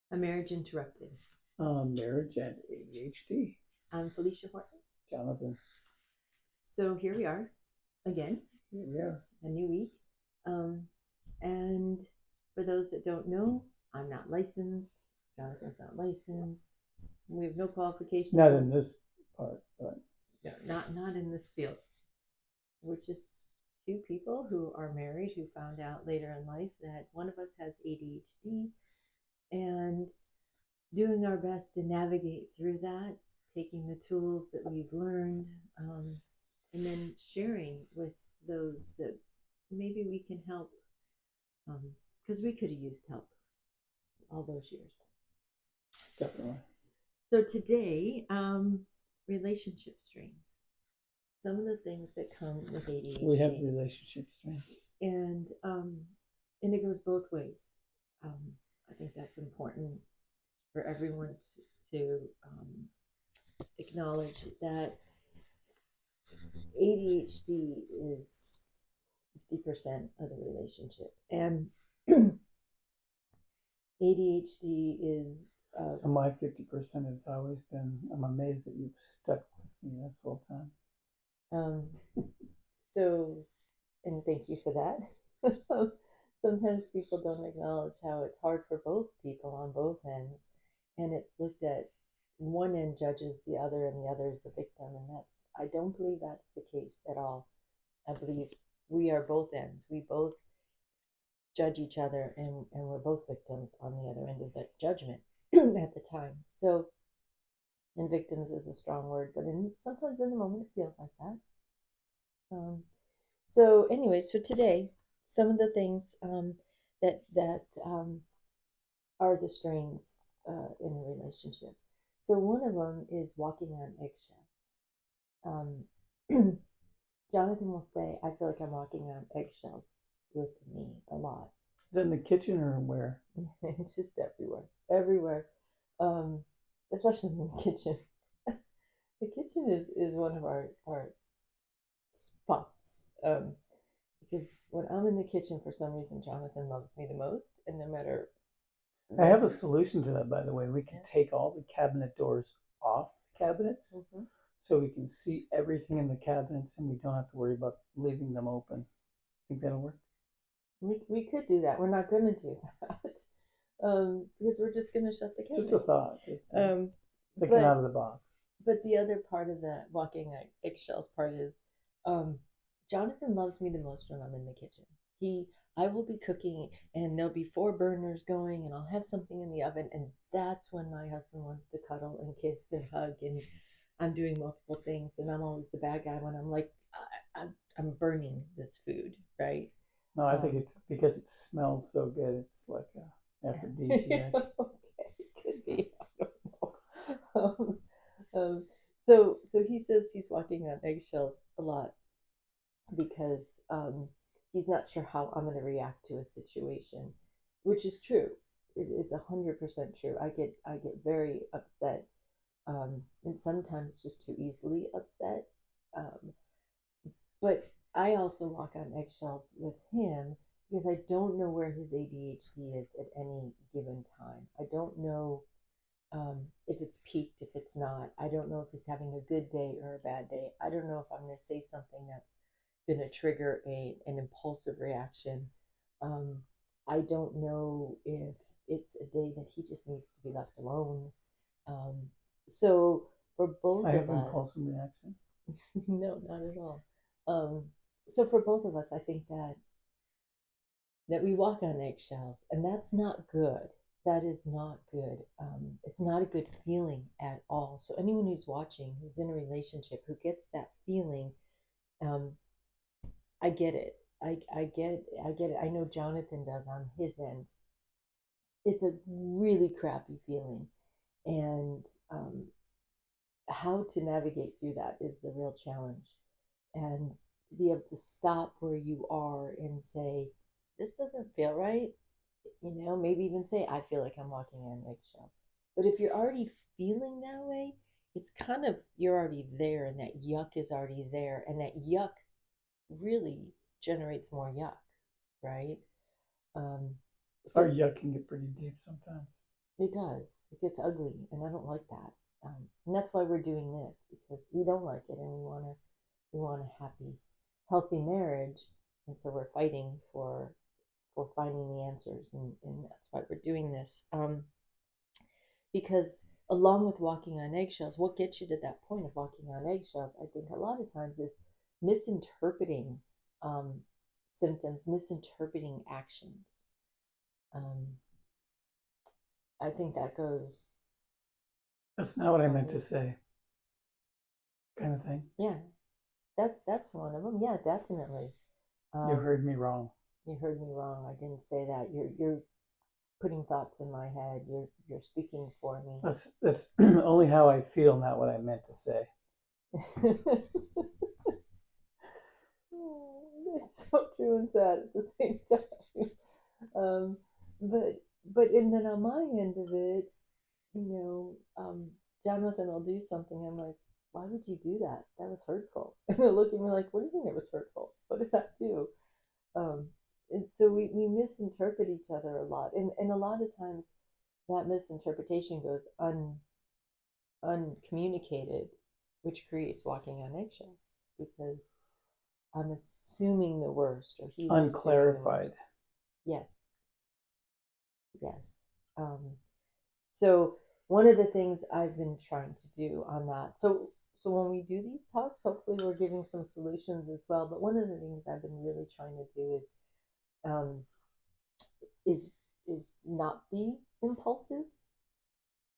A Marriage Interrupted. Marriage and ADHD. I'm Felicia Horton. Jonathan. So here we are again. Yeah. A new week. And for those that don't know, I'm not licensed. Jonathan's not licensed. We have no qualifications. Not in this part, but no, not in this field. We're just two people who are married who found out later in life that one of us has ADHD and doing our best to navigate through that, taking the tools that we've learned, and then sharing with those that maybe we can help, because we could have used help all those years. Definitely. So today, relationship strains. Some of the things that come with ADHD. We have relationship strains, and it goes both ways. I think that's important for everyone to acknowledge that ADHD is 50% of the relationship, and ADHD is. So my 50% has always been. I'm amazed that you've stuck with me this whole time. So, and thank you for that. Sometimes people don't acknowledge how it's hard for both people on both ends, and it's looked at one end judges the other and the other is the victim, and I don't believe that's the case at all. I believe we are both ends. We both judge each other, and we're both victims on the other end of that judgment at the time. So, and victims is a strong word, but sometimes in the moment it feels like that. So anyway, so today, some of the things that are the strains in a relationship. So one of them is walking on eggshells. Jonathan will say, "I feel like I'm walking on eggshells" with me a lot. Is that in the kitchen or where? It's just everywhere, especially in the kitchen. The kitchen is one of our spots. Because when I'm in the kitchen, for some reason, Jonathan loves me the most, and no matter. I have a solution to that, by the way. We can take all the cabinet doors off the cabinets, so we can see everything in the cabinets, and we don't have to worry about leaving them open. Think that'll work? We could do that. We're not going to do that because we're just going to shut the cabinet. Just a thought. Just thinking out of the box. But the other part of the walking eggshells part is Jonathan loves me the most when I'm in the kitchen. I will be cooking and there'll be 4 burners going and I'll have something in the oven, and that's when my husband wants to cuddle and kiss and hug, and I'm doing multiple things, and I'm always the bad guy when I'm like, I'm burning this food, right? No, I think it's because it smells so good. It's like a aphrodisiac. Okay, it could be. I don't know. So he says he's walking on eggshells a lot because he's not sure how I'm going to react to a situation, which is true. It's 100% true. I get very upset, and sometimes just too easily upset. But I also walk on eggshells with him because I don't know where his ADHD is at any given time. I don't know if it's peaked, if it's not. I don't know if he's having a good day or a bad day. I don't know if I'm going to say something that's going to trigger an impulsive reaction. I don't know if it's a day that he just needs to be left alone. So for both I have of us, impulsive reactions. no, not at all. So for both of us, I think that we walk on eggshells, and that's not good. That is not good. It's not a good feeling at all. So anyone who's watching, who's in a relationship, who gets that feeling, I get it. I get it. I get it. I know Jonathan does on his end. It's a really crappy feeling, and how to navigate through that is the real challenge. And to be able to stop where you are and say, this doesn't feel right, maybe even say, I feel like I'm walking on eggshells. But if you're already feeling that way, it's kind of, you're already there, and that yuck is already there, and that yuck really generates more yuck, right? Our yuck can get pretty deep sometimes. It does. It gets ugly, and I don't like that. And that's why we're doing this, because we don't like it, and we want a happy, healthy marriage, and so we're fighting for finding the answers, and that's why we're doing this. Because along with walking on eggshells, what gets you to that point of walking on eggshells, I think a lot of times is misinterpreting um, symptoms, misinterpreting actions. Um, I think that goes. That's not what I meant to say, kind of thing. Yeah, that's one of them. Yeah, definitely. You Um, heard me wrong. you heard me wrong. I didn't say that. You're putting thoughts in my head. You're speaking for me. That's only how I feel, not what I meant to say. It's so true and sad at the same time. Um, but and then on my end of it, you Jonathan will do something. I'm like, why would you do that? That was hurtful. And they'll look at me like, what do you mean it was hurtful? What did that do? Um, and so we misinterpret each other a lot, and a lot of times that misinterpretation goes uncommunicated, which creates walking on eggshells because I'm assuming the worst, or he's assuming the worst. Unclarified. Yes, yes. So one of the things I've been trying to do on that. So when we do these talks, hopefully we're giving some solutions as well. But one of the things I've been really trying to do um, is is not be impulsive,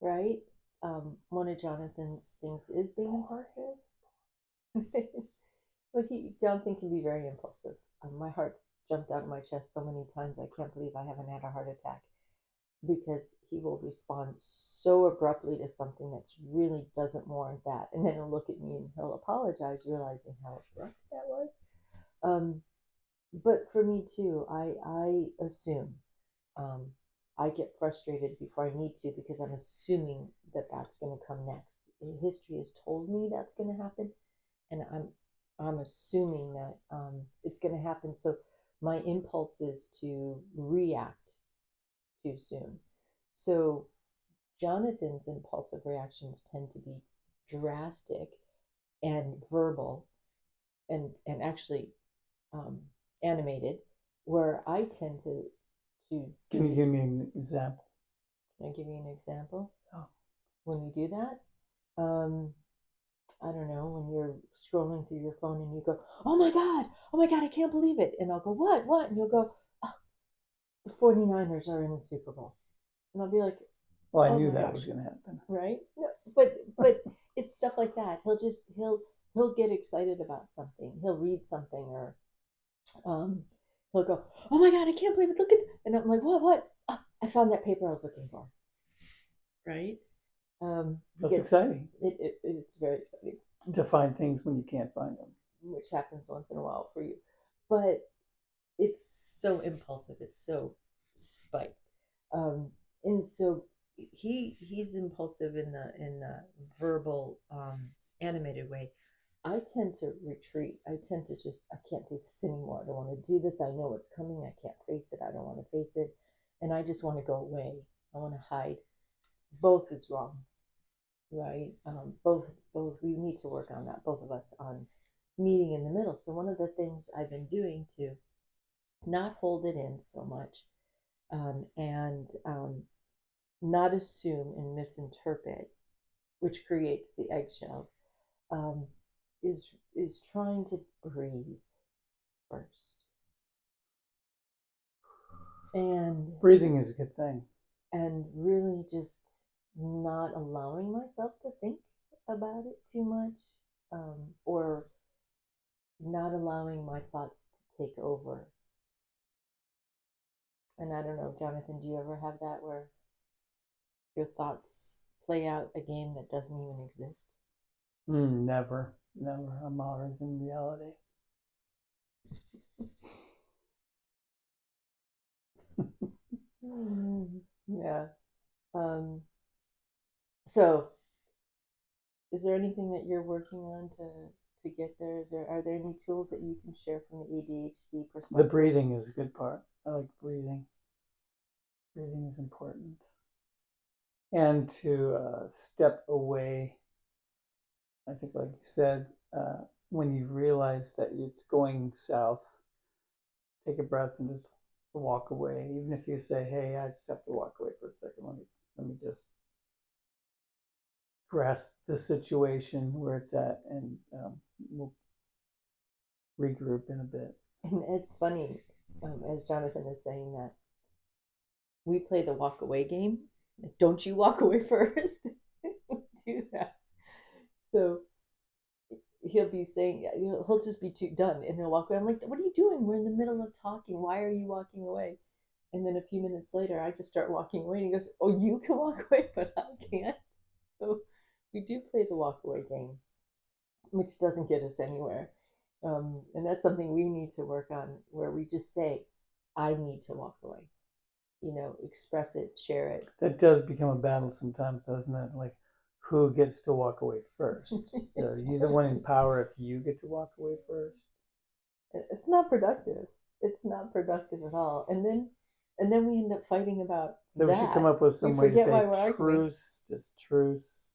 right? One of Jonathan's things is being impulsive. But Jonathan can be very impulsive. My heart's jumped out of my chest so many times. I can't believe I haven't had a heart attack because he will respond so abruptly to something that really doesn't warrant that, and then he'll look at me and he'll apologize, realizing how abrupt that was. Um, but for me too, I assume. Um, I get frustrated before I need to because I'm assuming that that's going to come next. History has told me that's going to happen, and I'm assuming that it's going to happen. So my impulse is to react too soon. So Jonathan's impulsive reactions tend to be drastic and verbal and actually um, animated, where I tend to Can do you the. give me an example? Can I give you an example? Oh. When you do that, I don't know, when you're scrolling through your phone and you go, oh my God, I can't believe it. And I'll go, what? And you'll go, oh, the 49ers are in the Super Bowl. And I'll be like, Well, I oh knew my that gosh, was going to happen. right? No, but it's stuff like that. He'll get excited about something. He'll read something or um, he'll go, oh my God, I can't believe it. Look at, and I'm like, what? Oh, I found that paper I was looking for, right? He That's gets exciting it's very exciting, to find things when you can't find them. which happens once in a while for you, but it's so impulsive. It's so spiked, um, and so he's impulsive in the verbal, animated way. I tend to retreat. I tend to just I can't do this anymore. I don't want to do this. I know it's coming. I can't face it. I don't want to face it, and I just want to go away. I want to hide. Both is wrong, right? Both we need to work on that, both of us, on meeting in the middle. So one of the things I've been doing to not hold it in so much, and not assume and misinterpret, which creates the eggshells, um, is trying to breathe first, and Breathing is a good thing. really just not allowing myself to think about it too much, or not allowing my thoughts to take over. And I don't know, Jonathan, do you ever have that where your thoughts play out a game that doesn't even exist? Never, never. I'm always in reality. Yeah. Um, so, is there anything that you're working on to get there? Are there any tools that you can share from the ADHD The perspective? breathing is a good part. I like breathing. Breathing is important. and to step away. I think, like you said, when you realize that it's going south, take a breath and just walk away. Even if you say, "Hey, I just have to walk away for a second. Let me just grasp the situation where it's at, and we'll regroup in a bit." And it's funny, as Jonathan is saying that, we play the walk away game. Don't you walk away first. Do that. So he'll be saying, he'll just be too done and he'll walk away. I'm like, what are you doing? We're in the middle of talking. Why are you walking away? And then a few minutes later, I just start walking away, and he goes, "Oh, you can walk away, but I can't." So we do play the walk away game, which doesn't get us anywhere. And that's something we need to work on, where we just say, "I need to walk away." Express it, share it. That does become a battle sometimes, doesn't it? Like, who gets to walk away first? Are you the one in power if you get to walk away first? It's not productive. It's not productive at all. And then we end up fighting about So we should come that. up with some We way to forget why say we're arguing. truce, just truce.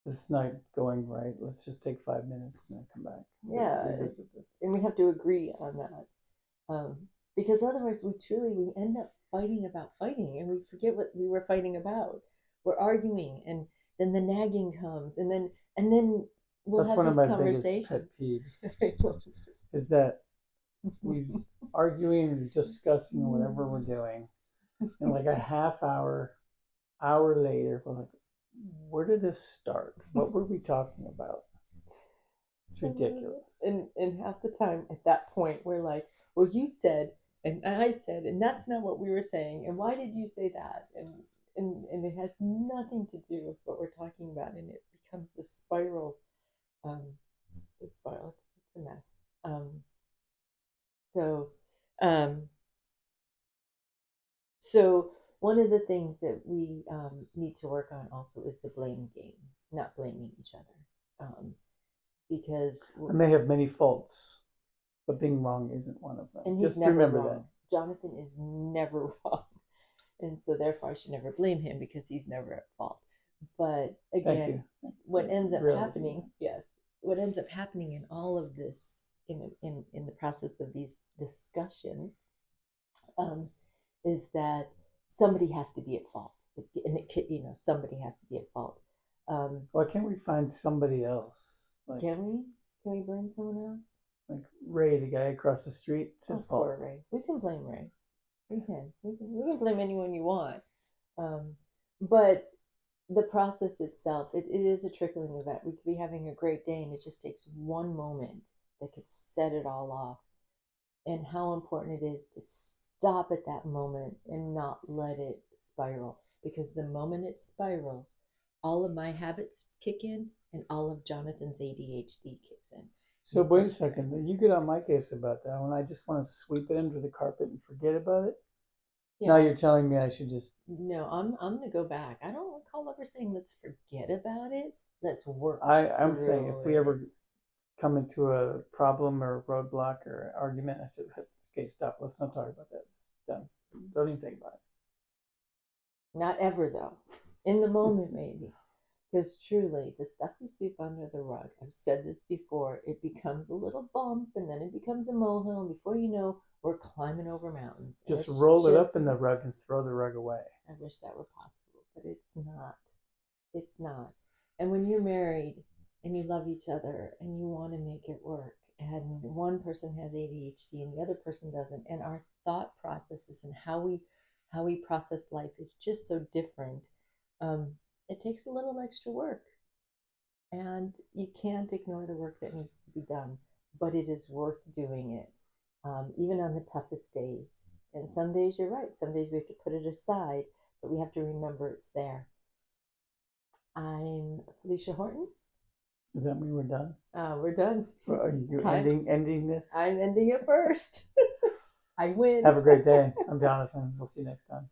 This is not going right. Let's just take 5 minutes and then come back. Yeah, and we have to agree on that. Because otherwise we end up fighting about fighting, and we forget what we were fighting about. We're arguing, and then the nagging comes, and then we'll That's have one of these my biggest pet conversations. peeves, is that we arguing and discussing whatever we're doing, and like a half hour later, we're like, where did this start? What were we talking about? It's ridiculous. And half the time at that point we're like, well, you said, and I said, and that's not what we were saying, and why did you say that? And it has nothing to do with what we're talking about, and it becomes a spiral. um a spiral. It's a mess. Um so um so one of the things that we need to work on also is the blame game, not blaming each other, because I may have many faults, but being wrong isn't one of them. and he's Just never remember wrong. that. Jonathan is never wrong, and so therefore I should never blame him because he's never at fault. But again, what ends up happening, yes, what ends up happening in all of this, in the process of these discussions, um, is that somebody has to be at fault, and somebody has to be at fault. Why can't we find somebody else? Like, can we? Can we blame someone else? Like Ray, the guy across the street. It's his fault. Poor Ray. We can blame Ray. We can blame anyone you want. But the process itself, it is a trickling event. We could be having a great day, and it just takes one moment that could set it all off. And how important it is to stop at that moment and not let it spiral. Because the moment it spirals, all of my habits kick in, and all of Jonathan's ADHD kicks in. So wait a second. You get on my case about that when I just want to sweep it under the carpet and forget about it. Yeah. Now you're telling me I should just. No, I'm gonna go back. I don't recall ever saying let's forget about it. Let's work. I'm saying if we ever come into a problem or a roadblock or argument, I said, okay, stop. Let's not talk about that. It's done. Don't even think about it. Not ever though. In the moment, maybe. Because truly, the stuff we sweep under the rug, I've said this before, it becomes a little bump, and then it becomes a molehill, and before you know, we're climbing over mountains. Just roll it up in the rug and throw the rug away. I wish that were possible, but it's not. It's not. And when you're married and you love each other and you want to make it work, and one person has ADHD and the other person doesn't, and our thought processes and how we process life is just so different. It takes a little extra work, and you can't ignore the work that needs to be done, but it is worth doing it, even on the toughest days. And some days you're right, some days we have to put it aside, but we have to remember it's there. I'm Felicia Horton. Does that mean we're done? We're done. Well, are you ending this? I'm ending it first. I win. Have a great day. I'm Jonathan. We'll see you next time.